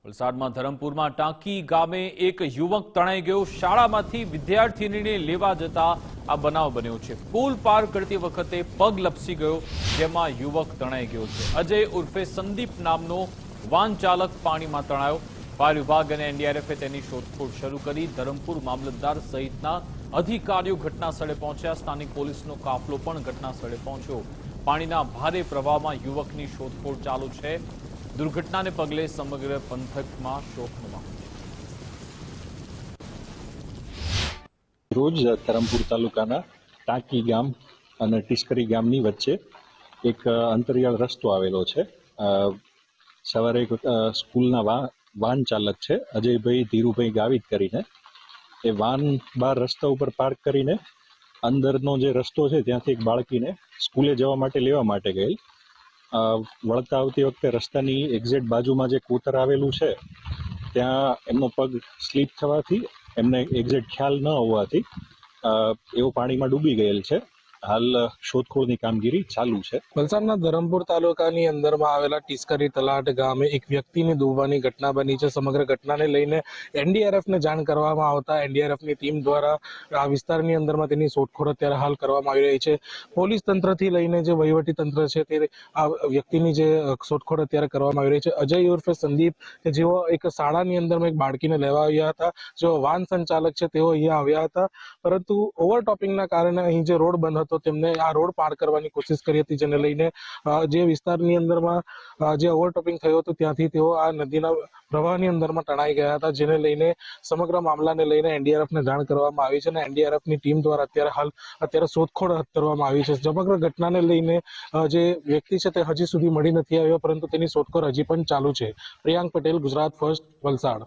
વલસાડમાં ધરમપુરમાં ટાંકી ગામે એક યુવક તણાઈ ગયો। શાળામાંથી વિદ્યાર્થીનીને લેવા જતા આ બનાવ બન્યો છે। પુલ પાર કરતી વખતે પગ લપસી ગયો, જેમાં યુવક તણાઈ ગયો છે। અજય ઉર્ફે સંદીપ નામનો વાહન ચાલક પાણીમાં તણાયો। ફાયર વિભાગ અને એનડીઆરએફે તેની શોધખોળ શરૂ કરી। ધરમપુર મામલતદાર સહિતના અધિકારીઓ ઘટના સ્થળે પહોંચ્યા। સ્થાનિક પોલીસનો કાફલો પણ ઘટના સ્થળે પહોંચ્યો। પાણીના ભારે પ્રવાહમાં યુવકની શોધખોળ ચાલુ છે। દુર્ઘટનાને પગલે સમગ્ર પંથકમાં શોકનો માહોલ છે। રોજ ધરમપુર તાલુકાના ટાંકી ગામ અને ટીસ્કરી ગામની વચ્ચે એક અંતરિયાળ રસ્તો આવેલો છે। સવારે સ્કૂલના વાહન ચાલક છે અજયભાઈ ધીરુભાઈ ગાવિત કરીને એ વાહન બહાર રસ્તા ઉપર પાર્ક કરીને અંદરનો જે રસ્તો છે ત્યાંથી એક બાળકીને સ્કૂલે જવા માટે લેવા માટે ગઈ। વળતા આવતી વખતે રસ્તાની એક્ઝેક્ટ બાજુમાં જે કોતર આવેલું છે ત્યાં એમનો પગ સ્લીપ થવાથી એમને એક્ઝેક્ટ ખ્યાલ ન હોવાથી એવો પાણીમાં ડૂબી ગયેલ છે। હાલ શોધખોળની કામગીરી ચાલુ છે। વલસાડના ધરમપુર તાલુકાની અંદરમાં આવેલા ટીસ્કરી તલાટ ગામે એક વ્યક્તિની ડૂબવાની ઘટના બની છે। સમગ્ર ઘટનાને લઈને એનડીઆરએફને જાણ કરવામાં આવતા એનડીઆરએફની ટીમ દ્વારા આ વિસ્તારની અંદરમાં તેની શોધખોળ અત્યારે હાલ કરવામાં આવી રહી છે। પોલીસ તંત્રથી લઈને જે વહીવટી તંત્ર છે તે આ વ્યક્તિની જે શોધખોળ અત્યારે કરવામાં આવી રહી છે। અજય ઉર્ફે સંદીપ કે જેઓ એક શાળાની અંદરમાં એક બાળકીને લેવા આવ્યા હતા, જેઓ વાહન સંચાલક છે તેઓ અહીંયા આવ્યા હતા, પરંતુ ઓવરટોપિંગના કારણે અહીં જે રોડ બંધ હતો તેમને આ રોડ પાર કરવાની કોશિશ કરી હતી, જેને લઈને જે વિસ્તારની અંદરમાં જે ઓવરટોપિંગ થયું હતું ત્યાંથી તેઓ આ નદીના પ્રવાહની અંદરમાં તણાઈ ગયા હતા, જેને લઈને સમગ્ર મામલાને લઈને એનડીઆરએફને જાણ કરવામાં આવી છે અને એનડીઆરએફની ટીમ દ્વારા અત્યારે શોધખોળ હાથ ધરવામાં આવી છે। સમગ્ર ઘટનાને લઈને જે વ્યક્તિ છે તે હજી સુધી મળી નથી આવ્યો, પરંતુ તેની શોધખોળ હજી પણ ચાલુ છે। પ્રિયાંક પટેલ, ગુજરાત ફર્સ્ટ, વલસાડ।